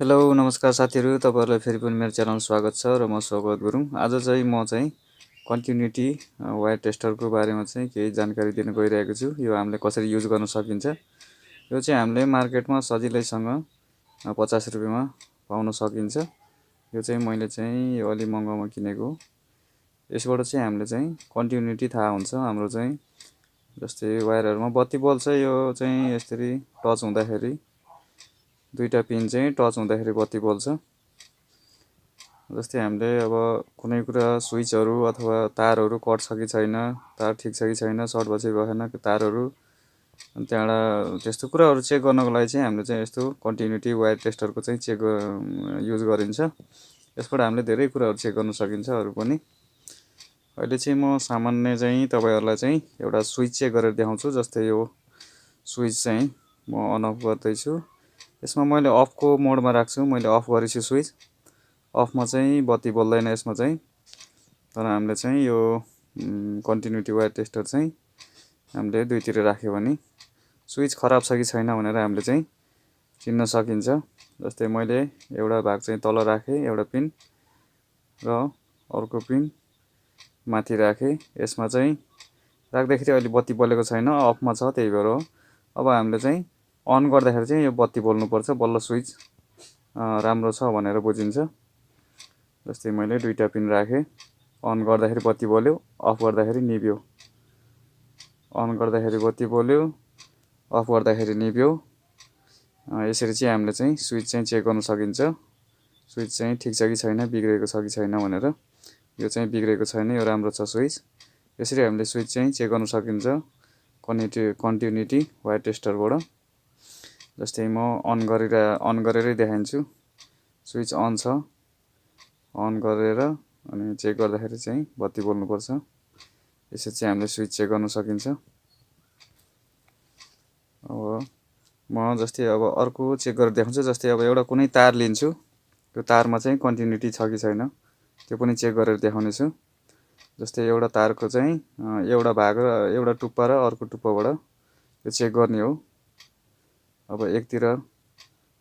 Hello नमस्कार साथीहरु, तपाईहरुलाई फेरि पनि मेरो च्यानलमा स्वागत छ र म स्वागत गरौँ। आज चाहिँ म चाहिँ कन्टिन्युटी वायर टेस्टरको बारेमा चाहिँ केही जानकारी दिन गइरहेको छु। यो हामीले कसरी युज गर्न सकिन्छ। यो चाहिँ हामीले मार्केटमा सजिलैसँग 50 रुपैयाँमा पाउन सकिन्छ। यो चाहिँ मैले चाहिँ यो अलि महँगोमा किनेको हो। यसबाट चाहिँ हामीले चाहिँ कन्टिन्युटी थाहा हुन्छ हाम्रो चाहिँ। जस्तै वायरहरुमा बत्ती बल्छ, यो चाहिँ यसरी टच हुँदाखेरि दुईटा पिन चाहिँ टच हुँदाखेरि बत्ती बल्छ। जस्तै हामीले अब कुनै कुरा स्विचहरु अथवा तारहरु कट छ कि छैन, तार ठीक छ कि छैन, सर्ट भएछ कि भएन तारहरु, अनि त्यहाँबाट त्यस्तो कुराहरु चेक गर्नको लागि चाहिँ हामीले चाहिँ यस्तो कन्टिन्युटी वायर टेस्टरको चाहिँ युज गरिन्छ। यसबाट हामीले धेरै कुराहरु चेक गर्न सकिन्छ अरु पनि। अहिले चाहिँ म सामान्य चाहिँ तपाईहरुलाई चाहिँ एउटा स्विच चेक गरेर देखाउँछु। जस्तै यो स्विच चाहिँ म अन अफ गर्दै छु। यसमा मैले अफको मोडमा राख्छु। मैले अफ गरेछु स्विच। अफमा चाहिँ बत्ती बल्दैन यसमा चाहिँ। तर हामीले चाहिँ यो कन्टिन्युटी वायर टेस्टर चाहिँ हामीले दुईतिर राख्यो भने स्विच खराब छ कि छैन भनेर हामीले चाहिँ चिन्न सकिन्छ। जस्तै मैले एउटा भाग चाहिँ तल राखे, एउटा पिन र अर्को पिन माथि राखे। यसमा चाहिँ राख्दाखेरि अहिले बत्ती बलेको छैन, अफमा छ, त्यही भएर हो। अब हामीले चाहिँ अन गर्दाखेरि चाहिँ यो बत्ती बल्नु पर्छ, बल्ल स्विच राम्रो छ भनेर बुझिन्छ। जस्तै मैले दुईटा पिन राखे, अन गर्दाखेरि बत्ती बल्यो, अफ गर्दाखेरि निभ्यो। अन गर्दाखेरि बत्ती बल्यो, अफ गर्दाखेरि निभ्यो। यसरी चाहिँ हामीले चाहिँ स्विच चाहिँ चेक गर्न सकिन्छ। स्विच चाहिँ ठीक छ कि छैन, बिग्रेको छ कि छैन भनेर। यो चाहिँ बिग्रेको छैन, यो राम्रो छ स्विच। यसरी हामीले स्विच चाहिँ चेक गर्न सकिन्छ कन्टिन्युटी वायर टेस्टरबाट। जस्तै म अन गरेरै देखाउँछु। स्विच अन छ, अन गरेर अनि चेक गर्दाखेरि चाहिँ बत्ती बल्नु पर्छ। यसरी चाहिँ हामीले स्विच चेक गर्न सकिन्छ। अब म जस्तै अब अर्को चेक गरेर देखाउँछु। जस्तै अब एउटा कुनै तार लिन्छु, त्यो तारमा चाहिँ कन्टिन्युटी छ कि छैन त्यो पनि चेक गरेर देखाउने छु। जस्तै एउटा तारको चाहिँ एउटा भाग र एउटा टुप्पा र अर्को टुप्पाबाट यो चेक गर्ने हो। अब एकतिर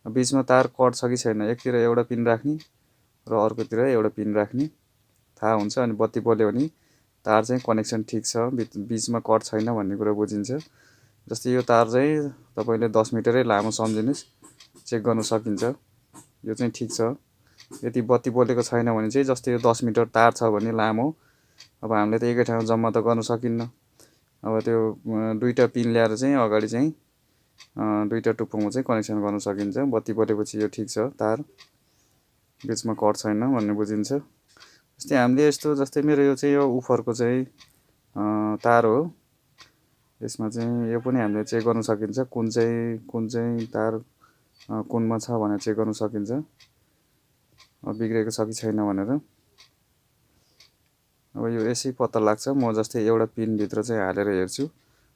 बीचमा तार कट छ कि छैन, एकतिर एउटा पिन राख्ने र अर्कोतिर एउटा पिन राख्ने थाहा हुन्छ। अनि बत्ती बल्यो भने तार चाहिँ कनेक्सन ठीक छ, बीचमा कट छैन भन्ने कुरा बुझिन्छ। जस्तै यो तार चाहिँ तपाईले 10 मिटरै लामो सम्झिनुस्, चेक गर्न सकिन्छ। यो चाहिँ ठीक छ। यदि बत्ती बलेको छैन भने चाहिँ जस्तै यो 10 मिटर तार छ भने लामो, अब हामीले त एकै ठाउँमा जम्मा त गर्न सकिन्न। अब त्यो दुईटा पिन ल्याएर चाहिँ अगाडि चाहिँ दुईटा टुप्पोमा चाहिँ कनेक्सन गर्न सकिन्छ। बत्ती बलेपछि यो ठीक छ, तार बीचमा कट छैन भन्ने बुझिन्छ। जस्तै हामीले यस्तो, जस्तै मेरो यो चाहिँ यो उफरको चाहिँ तार हो। यसमा चाहिँ यो पनि हामीले चेक गर्न सकिन्छ, कुन चाहिँ तार कुनमा छ भनेर चेक गर्न सकिन्छ, बिग्रेको छ कि छैन भनेर। अब यो यसै पत्ता लाग्छ। म जस्तै एउटा पिन भित्र चाहिँ हालेर हेर्छु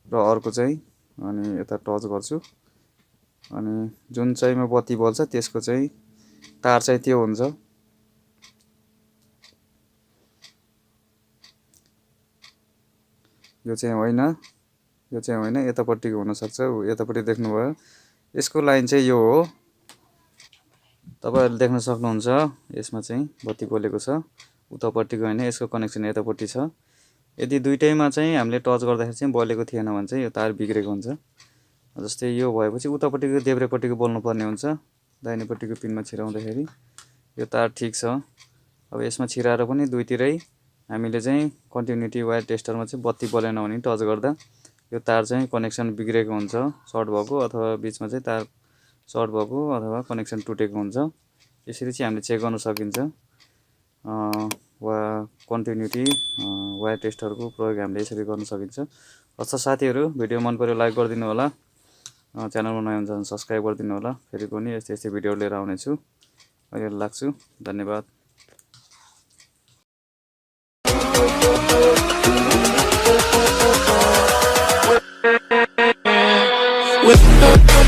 र अर्को चाहिँ अनि यता टच गर्छु, अनि जुन चाहिँमा बत्ती बल्छ त्यसको चाहिँ तार चाहिँ त्यो हुन्छ। यो चाहिँ होइन, यो चाहिँ होइन, यतापट्टिको हुन सक्छ। यतापट्टि देख्नुभयो, यसको लाइन चाहिँ यो हो। तपाईहरुले देख्न सक्नुहुन्छ यसमा चाहिँ बत्ती बलेको छ, उतापट्टिको होइन, यसको कनेक्सन यतापट्टि छ। यदि दुईटैमा चाहिँ हामीले टच गर्दाखेरि चाहिँ बलेको थिएन भने चाहिँ यो तार बिग्रेको हुन्छ। जस्तै यो भएपछि उतापट्टिको देब्रेपट्टिको बल्नु पर्ने हुन्छ, दाहिनेपट्टिको पिनमा छिराउँदाखेरि। यो तार ठीक छ। अब यसमा छिराएर पनि दुईतिरै हामीले चाहिँ कन्टिन्युटी वायर टेस्टरमा चाहिँ बत्ती बलेन भने टच गर्दा यो तार चाहिँ कनेक्सन बिग्रेको हुन्छ, सर्ट भएको, अथवा बीचमा चाहिँ तार सर्ट भएको अथवा कनेक्सन टुटेको हुन्छ। यसरी चाहिँ हामीले चेक गर्न सकिन्छ। वा कन्टिन्युटी वायर टेस्टरको प्रयोग हामीले यसरी गर्न सकिन्छ। अच्छा साथीहरु, भिडियो मन पर्यो लाइक गरिदिनु होला, च्यानलमा नयाँ हुनुहुन्छ भने सब्स्क्राइब गरिदिनु होला। फेरि पनि यस्तै यस्तै भिडियो लिएर आउने छु। अहिले लाग्छु। धन्यवाद। With